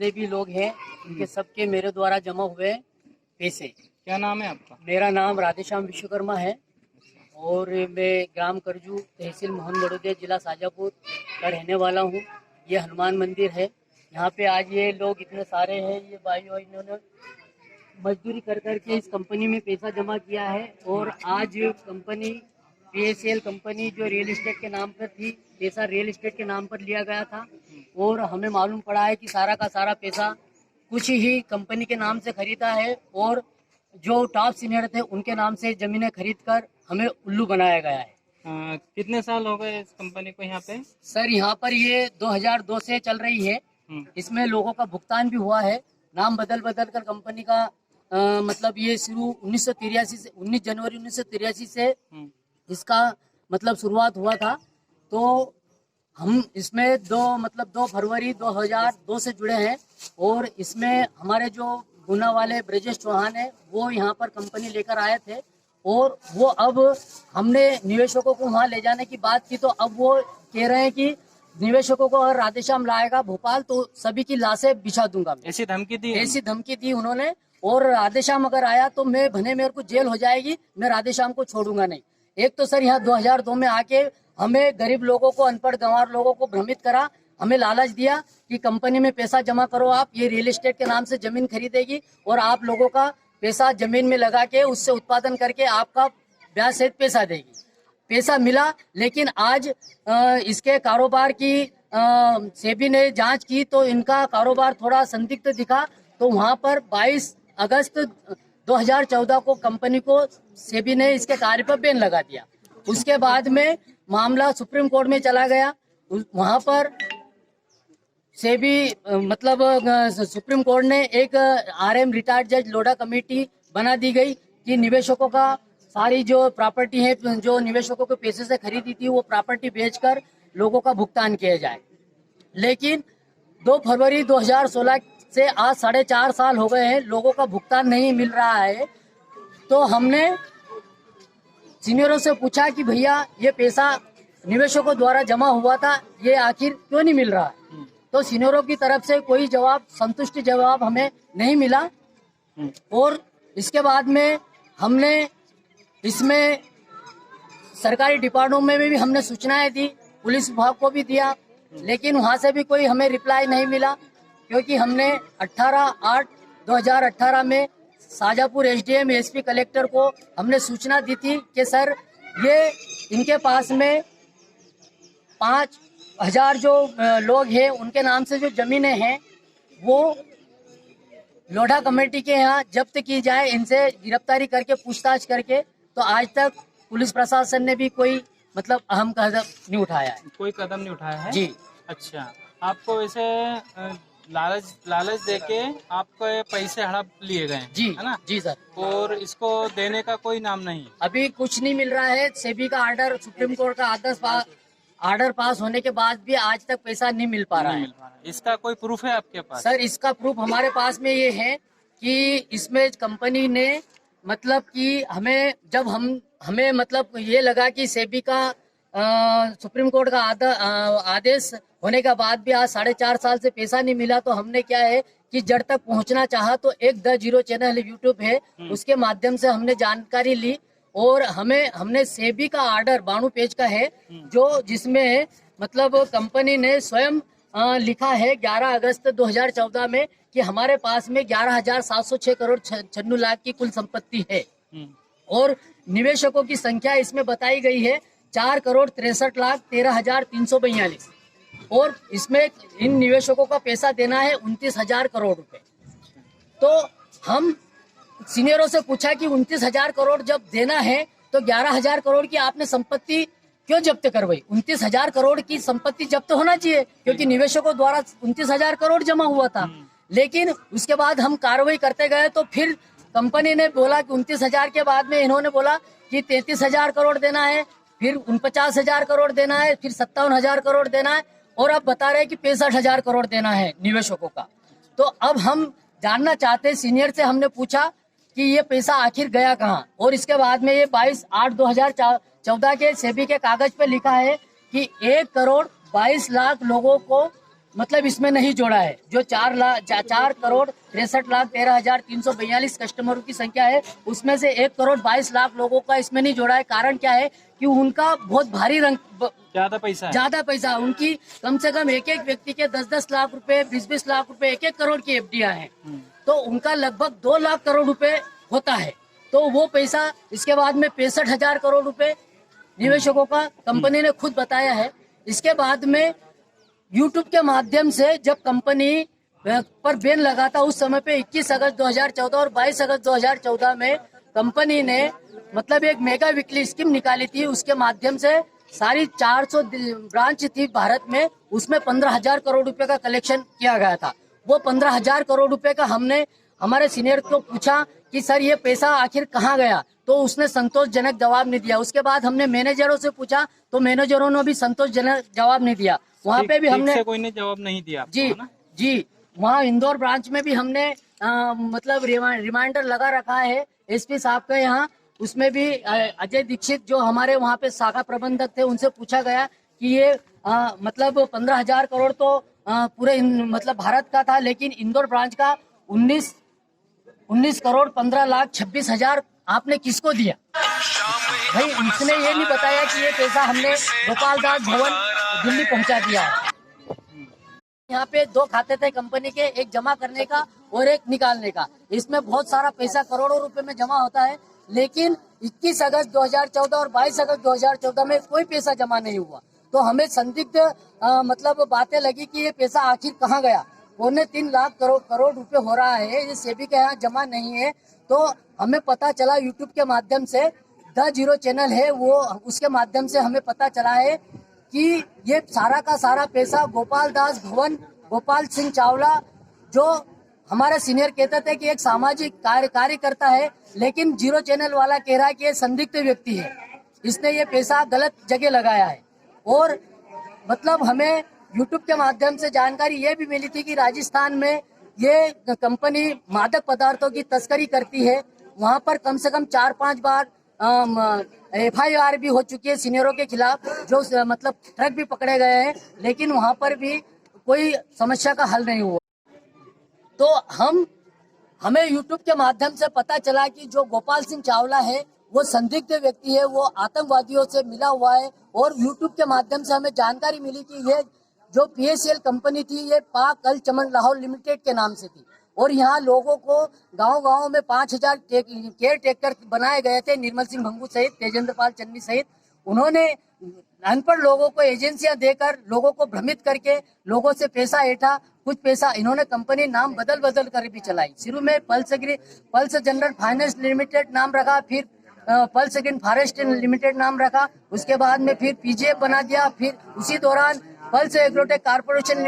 जितने भी लोग हैं उनके सबके मेरे द्वारा जमा हुए पैसे। क्या नाम है आपका? मेरा नाम राधेश्याम विश्वकर्मा है और मैं ग्राम करजू, तहसील मोहन बड़ौदिया, जिला शाजापुर का रहने वाला हूँ। ये हनुमान मंदिर है। यहाँ पे आज ये लोग इतने सारे हैं, ये भाई और इन्होंने मजदूरी कर करके इस कंपनी में पैसा जमा किया है। और आज कंपनी PSL कंपनी जो रियल एस्टेट के नाम पर थी, पैसा रियल एस्टेट के नाम पर लिया गया था और हमें मालूम पड़ा है कि सारा का सारा पैसा कुछ ही कंपनी के नाम से खरीदा है और जो टॉप सीनियर थे उनके नाम से जमीनें खरीद कर हमें उल्लू बनाया गया है। कितने साल हो गए इस कंपनी को यहाँ पे? सर यहाँ पर ये 2002 से चल रही है। इसमें लोगों का भुगतान भी हुआ है। नाम बदल बदल कर कंपनी का मतलब ये शुरू 1983 से 19 जनवरी 1983 से इसका मतलब शुरुआत हुआ था। तो हम इसमें 2 फरवरी 2002 से जुड़े हैं और इसमें हमारे जो गुना वाले ब्रजेश चौहान है वो यहाँ पर कंपनी लेकर आए थे और वो अब हमने निवेशकों को वहाँ ले जाने की बात की तो अब वो कह रहे हैं कि निवेशकों को अगर राधेश्याम लाएगा भोपाल तो सभी की लाशें बिछा दूंगा। ऐसी धमकी दी? ऐसी धमकी दी उन्होंने। और राधेश्याम अगर आया तो मैं भने मेरे को जेल हो जाएगी, मैं राधेश्याम को छोड़ूंगा नहीं। एक तो सर यहाँ 2002 में आके हमें गरीब लोगों को, अनपढ़ गंवार लोगों को भ्रमित करा, हमें लालच दिया कि कंपनी में पैसा जमा करो, आप ये रियल एस्टेट के नाम से जमीन खरीदेगी और आप लोगों का पैसा जमीन में लगा के उससे उत्पादन करके आपका ब्याज सहित पैसा देगी। पैसा मिला, लेकिन आज इसके कारोबार की सेबी ने जांच की तो इनका कारोबार थोड़ा संदिग्ध दिखा। तो वहां पर 22 अगस्त 2014 को कंपनी को सेबी ने इसके कार्य पर बैन लगा दिया। उसके बाद में मामला सुप्रीम कोर्ट में चला गया। वहां पर सेबी मतलब सुप्रीम कोर्ट ने एक RM रिटायर्ड जज लोढ़ा कमेटी बना दी गई कि निवेशकों का सारी जो प्रॉपर्टी है जो निवेशकों के पैसे से खरीदी थी वो प्रॉपर्टी बेचकर लोगों का भुगतान किया जाए। लेकिन 2 फरवरी 2016 से आज 4.5 साल हो गए हैं, लोगों का भुगतान नहीं मिल रहा है। तो हमने सीनियरों से पूछा कि भैया ये पैसा निवेशकों द्वारा जमा हुआ था, ये आखिर क्यों नहीं मिल रहा है? तो सीनियरों की तरफ से कोई जवाब, संतुष्ट जवाब हमें नहीं मिला। और इसके बाद में हमने इसमें सरकारी डिपार्टमेंट में भी हमने सूचनाएं दी, पुलिस विभाग को भी दिया, लेकिन वहां से भी कोई हमें रिप्लाई नहीं मिला। क्योंकि हमने 18/8/2018 में शाजापुर SDM SP कलेक्टर को हमने सूचना दी थी कि सर ये इनके पास में 5,000 जो लोग हैं उनके नाम से जो जमीनें हैं वो लोढ़ा कमेटी के यहाँ जब्त की जाए, इनसे गिरफ्तारी करके पूछताछ करके। तो आज तक पुलिस प्रशासन ने भी कोई मतलब अहम कदम नहीं उठाया है। कोई कदम नहीं उठाया है? जी। अच्छा, आपको वैसे लालच देके आपको पैसे हड़प लिए गए जी, है ना? जी सर। और इसको देने का कोई नाम नहीं? अभी कुछ नहीं मिल रहा है। सेबी का आर्डर, सुप्रीम कोर्ट का आर्डर पास होने के बाद भी आज तक पैसा नहीं मिल पा रहा है। इसका कोई प्रूफ है आपके पास? सर इसका प्रूफ हमारे पास में ये है कि इसमें कंपनी ने मतलब कि हमें मतलब ये लगा कि सेबी का सुप्रीम कोर्ट का आदेश होने के बाद भी आज 4.5 साल से पैसा नहीं मिला। तो हमने क्या है कि जड़ तक पहुंचना चाहा तो एक द जीरो चैनल यूट्यूब है, उसके माध्यम से हमने जानकारी ली और हमने सेबी का आर्डर 92 पेज का है जो जिसमें मतलब कंपनी ने स्वयं लिखा है 11 अगस्त 2014 में कि हमारे पास में 11,706 करोड़ 96 लाख की कुल संपत्ति है और निवेशकों की संख्या इसमें बताई गई है 4,63,13,342 और इसमें इन निवेशकों का पैसा देना है 29,000 करोड़ रुपए। तो हम सीनियरों से पूछा कि 29,000 करोड़ जब देना है तो 11,000 करोड़ की आपने संपत्ति क्यों जब्त करवाई? 29,000 करोड़ की संपत्ति जब्त होना चाहिए क्योंकि निवेशकों द्वारा 29,000 करोड़ जमा हुआ था। लेकिन उसके बाद हम कार्रवाई करते गए तो फिर कंपनी ने बोला कि 29,000 के बाद में इन्होंने बोला कि 33,000 करोड़ देना है, फिर 49,000 करोड़ देना है, फिर 57,000 करोड़ देना है और अब बता रहे हैं कि 65,000 करोड़ देना है निवेशकों का। तो अब हम जानना चाहते हैं, सीनियर से हमने पूछा कि ये पैसा आखिर गया कहाँ? और इसके बाद में ये 22/8/2014 के सेबी के कागज पे लिखा है कि 1 करोड़ 22 लाख लोगों को मतलब इसमें नहीं जोड़ा है। जो 4,63,13,13,342 कस्टमरों की संख्या है, उसमें से 1,22,00,000 लोगों का इसमें नहीं जोड़ा है। कारण क्या है कि उनका बहुत भारी ज्यादा पैसा है। ज्यादा पैसा, उनकी कम से कम एक एक व्यक्ति के 10-10 लाख रुपए, 20-20 लाख रुपए, 1-1 करोड़ की एफडीआई हैं। तो उनका लगभग 2 लाख करोड़ रुपए होता है। तो वो पैसा, इसके बाद में 65,000 करोड़ रुपए निवेशकों का कंपनी ने खुद बताया है। इसके बाद में यूट्यूब के माध्यम से जब कंपनी पर बैन लगा था, उस समय पे 21 अगस्त 2014 और 22 अगस्त 2014 में कंपनी ने मतलब एक मेगा वीकली स्कीम निकाली थी। उसके माध्यम से सारी 400 ब्रांच थी भारत में, उसमें 15,000 करोड़ रुपए का कलेक्शन किया गया था। वो 15,000 करोड़ रुपए का हमने हमारे सीनियर को पूछा कि सर ये पैसा आखिर कहाँ गया, तो उसने संतोषजनक जवाब नहीं दिया। उसके बाद हमने मैनेजरों से पूछा तो मैनेजरों ने भी संतोषजनक जवाब नहीं दिया। वहाँ पे भी हमने से कोई ने जवाब नहीं दिया आपको, जी है ना? जी, वहाँ इंदौर ब्रांच में भी हमने मतलब रिमाइंडर लगा रखा है एसपी साहब का यहाँ। उसमें भी अजय दीक्षित जो हमारे वहाँ पे शाखा प्रबंधक थे, उनसे पूछा गया कि ये मतलब 15,000 करोड़ तो पूरे मतलब भारत का था, लेकिन इंदौर ब्रांच का 19 करोड़ 15,26,000 आपने किसको दिया? भाई उसने ये नहीं बताया कि ये पैसा हमने गोपाल दास भवन दिल्ली पहुंचा दिया है। यहाँ पे 2 खाते थे कंपनी के, एक जमा करने का और एक निकालने का। इसमें बहुत सारा पैसा करोड़ों रुपए में जमा होता है, लेकिन 21 अगस्त 2014 और 22 अगस्त 2014 में कोई पैसा जमा नहीं हुआ। तो हमें संदिग्ध मतलब बातें लगी कि ये पैसा आखिर कहाँ गया। 2.25 लाख करोड़ रुपए हो रहा है, ये सेबी के यहाँ जमा नहीं है। तो हमें पता चला यूट्यूब के माध्यम से, द जीरो चैनल है वो, उसके माध्यम से हमें पता चला है कि ये सारा का सारा पैसा गोपाल दास भवन, गोपाल सिंह चावला, जो हमारा सीनियर कहते थे कि एक सामाजिक कार्यकर्ता है, लेकिन जीरो चैनल वाला कह रहा है कि ये संदिग्ध व्यक्ति है, इसने ये पैसा गलत जगह लगाया है। और मतलब हमें यूट्यूब के माध्यम से जानकारी ये भी मिली थी कि राजस्थान में ये कंपनी मादक पदार्थों की तस्करी करती है। वहाँ पर कम से कम 4-5 बार FIR भी हो चुकी है सीनियरों के खिलाफ, जो मतलब ट्रक भी पकड़े गए हैं, लेकिन वहाँ पर भी कोई समस्या का हल नहीं हुआ। तो हमें यूट्यूब के माध्यम से पता चला कि जो गोपाल सिंह चावला है वो संदिग्ध व्यक्ति है, वो आतंकवादियों से मिला हुआ है। और यूट्यूब के माध्यम से हमें जानकारी मिली कि ये जो PACL कंपनी थी, ये पाक अल चमन लाहौर लिमिटेड के नाम से थी। और यहाँ लोगों को गांव-गांव में 5,000 केयर टेकर बनाए गए थे, निर्मल सिंह भंगू सहित, तेजेंद्र पाल चन्नी सहित। उन्होंने अनपढ़ लोगों को एजेंसियां देकर, लोगों को भ्रमित करके लोगों से पैसा ऐठा। कुछ पैसा इन्होंने कंपनी नाम बदल कर भी चलाई। शुरू में पल्स जनरल फाइनेंस लिमिटेड नाम रखा, फिर पल्स ग्रीन फॉरेस्ट लिमिटेड नाम रखा, उसके बाद में फिर PGF बना दिया, फिर उसी दौरान पल्स एग्रोटेक कारपोरेशन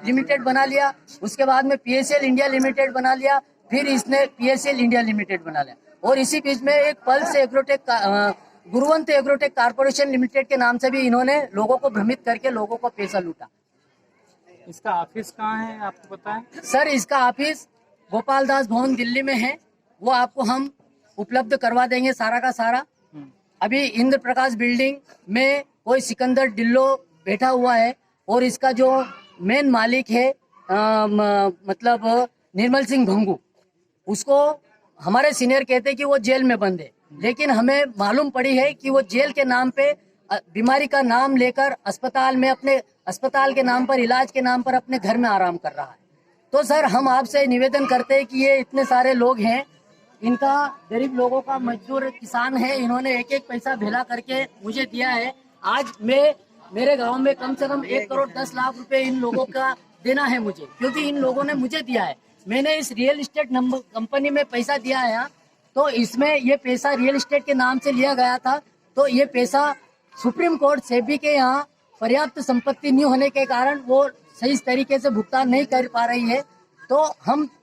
लिमिटेड बना लिया, उसके बाद में PACL इंडिया लिमिटेड बना लिया, फिर इसने PACL इंडिया लिमिटेड बना लिया। और इसी बीच में एक Pulse Agrotech Guruvant Agrotech corporation limited के नाम से भी इन्होंने लोगों को भ्रमित करके लोगों को पैसा लूटा। इसका ऑफिस कहाँ है आपको पता है? सर इसका ऑफिस गोपाल दास भवन दिल्ली में है, वो आपको हम उपलब्ध करवा देंगे सारा का सारा। अभी इंद्र प्रकाश बिल्डिंग में कोई सिकंदर डिल्लो बैठा हुआ है, और इसका जो मेन मालिक है मतलब निर्मल सिंह भंगू, उसको हमारे सीनियर कहते हैं कि वो जेल में बंद है, लेकिन हमें मालूम पड़ी है कि वो जेल के नाम पे बीमारी का नाम लेकर अस्पताल में, अपने अस्पताल के नाम पर, इलाज के नाम पर अपने घर में आराम कर रहा है। तो सर हम आपसे निवेदन करते हैं कि ये इतने सारे लोग हैं, इनका गरीब लोगों का मजदूर किसान है, इन्होंने एक एक पैसा भेला करके मुझे दिया है। आज मेरे गांव में कम से कम 1,10,00,000 रुपए इन लोगों का देना है मुझे, क्योंकि इन लोगों ने मुझे दिया है। मैंने इस रियल एस्टेट कंपनी में पैसा दिया है, तो इसमें ये पैसा रियल एस्टेट के नाम से लिया गया था। तो ये पैसा सुप्रीम कोर्ट सेबी के यहाँ पर्याप्त संपत्ति नहीं होने के कारण वो सही तरीके से भुगतान नहीं कर पा रही है। तो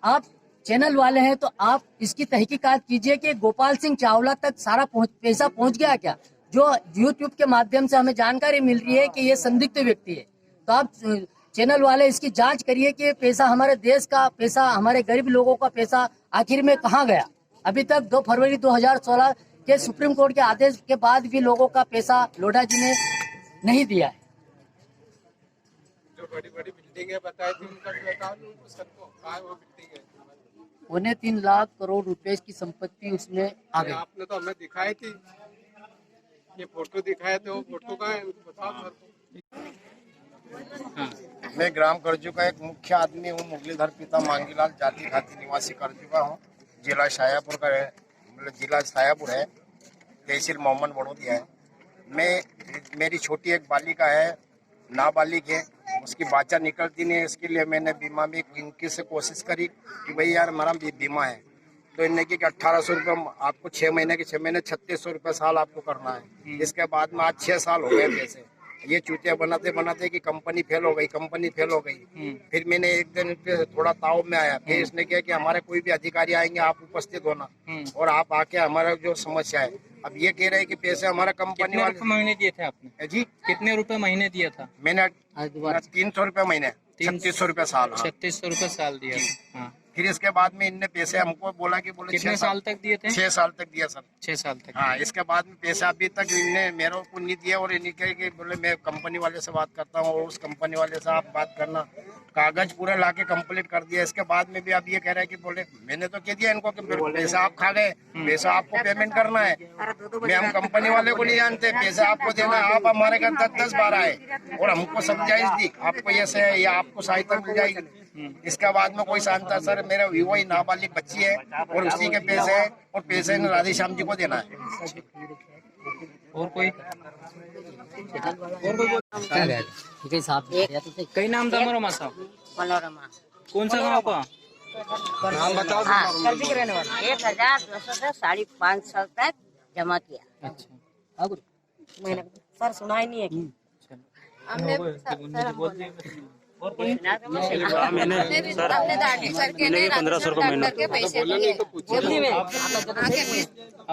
आप चैनल वाले हैं, तो आप इसकी तहकीकात कीजिए कि गोपाल सिंह चावला तक सारा पैसा पहुंच गया क्या। जो यूट्यूब के माध्यम से हमें जानकारी मिल रही है कि ये संदिग्ध व्यक्ति है, तो आप चैनल वाले इसकी जांच करिए कि पैसा, हमारे देश का पैसा, हमारे गरीब लोगों का पैसा आखिर में कहाँ गया। अभी तक 2 फरवरी 2016 के सुप्रीम कोर्ट के आदेश के बाद भी लोगों का पैसा लोढ़ा जी ने नहीं दिया है। बड़ी बड़ी बिल्डिंग है बताई थी उनका भी बताओ उनको सबको कहाँ वो बिल्डिंग है 3.25 लाख करोड़ रुपए की संपत्ति उसमें आ गई। आपने तो हमें दिखाई थी ये फोटो दिखाए थे वो फोटो कहाँ है उनको बताओ सर को मैं ग्राम करजू का एक मुख्य आदमी हूँ। मुरलीधर पिता मांगीलाल जाति खाती निवासी करजू का हूँ। जिला शायापुर का है, मतलब जिला शायापुर है, तहसील मोहम्मद बड़ौदिया है। मेरी छोटी एक बालिका है, नाबालिग है, उसकी बाचा निकलती नहीं है। इसके लिए मैंने बीमा में किनकी से कोशिश करी कि भाई यार हमारा बीमा है, तो इनने की 1800 रुपये आपको 6 महीने के 6 महीने 3600 रुपये साल आपको करना है। इसके बाद में आज 6 साल हो गए पैसे ये चूतिया बनाते बनाते कि कंपनी फेल हो गई। फिर मैंने एक दिन पे थोड़ा ताव में आया, फिर इसने किया कि हमारे कोई भी अधिकारी आएंगे आप उपस्थित होना और आप आके हमारा जो समस्या है। अब ये कह रहे हैं कि पैसे हमारा कंपनी वाले महीने दिए थे आपने जी कितने रुपए महीने दिया था? मैंने आज दोबारा 300 रुपये महीने 3600 रुपये साल। हाँ। 3600 रुपए साल दिया था। हाँ। फिर इसके बाद में इनने पैसे हमको बोला कि बोले कितने साल तक दिए थे? 6 साल तक दिया सर। 6 साल तक। हाँ, इसके बाद में पैसा अभी तक इनने मेरे को नहीं दिया और इन्हें कहे कि बोले मैं कंपनी वाले से बात करता हूँ और उस कंपनी वाले से आप बात करना। कागज पूरे लाके कंप्लीट कर दिया। इसके बाद में भी अब ये कह रहे हैं कि बोले मैंने तो कह दिया इनको कि पैसा आप खा गए, पैसा आपको पेमेंट करना है। मैं हम कंपनी वाले को नहीं जानते, पैसा आपको देना है। आप हमारे घर 10-12 आए और हमको समझाइश दी आपको ये से या आपको सहायता मिल जाएगी। इसके बाद में कोई शांता सर मेरा वही नाबालिग बच्ची है और उसी के पैसे है और पैसे ने राधे श्याम जी को देना है। और कोई कई नाम था मनोरमा साहब? मनोरमा। कौन सा गाँव का? नाम बताओ हाँ, 1,500 तक जमा किया। अच्छा मैंने सर सुना ही नहीं है कि मैंने 1500 रुपये महीना के पैसे दिए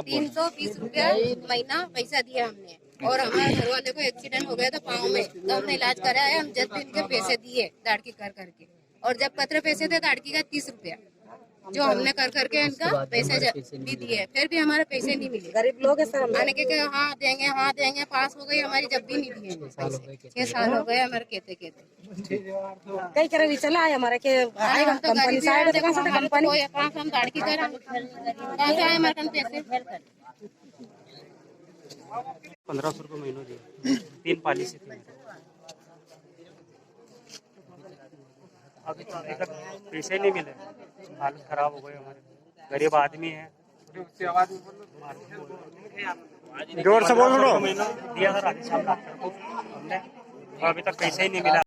320 रुपया महीना पैसा दिया हमने और हमारे घर वाले को एक्सीडेंट हो गया था पाँव में, तो हमने इलाज कराया। हम जब भी इनके पैसे दिए दाड़की कर करके, और जब कतरे पैसे थे दाड़की का 30 रुपया जो हमने कर करके इनका पैसे भी दिए, फिर भी हमारे पैसे नहीं मिले। गरीब लोग हैं सर। आने के हाँ देंगे पास हो गई हमारी, जब भी नहीं दिए पैसे। 6 साल हो गए हमारे कहते कई तरह भी चला है हमारे के आएगा कंपनी से आएगा तो कहाँ से कंपनी कहाँ से हम दाड़की करें, कहाँ से आए हमारे पैसे। 1500 रुपये महीना दिए, 3 पॉलिसी थी। अभी तो अभी तक पैसे नहीं मिले, हालत खराब हो गई हमारे। गरीब आदमी है। जोर से बोलो। महीना दिया था राधे श्याम डॉक्टर को हमने, अभी तक पैसे ही नहीं मिला।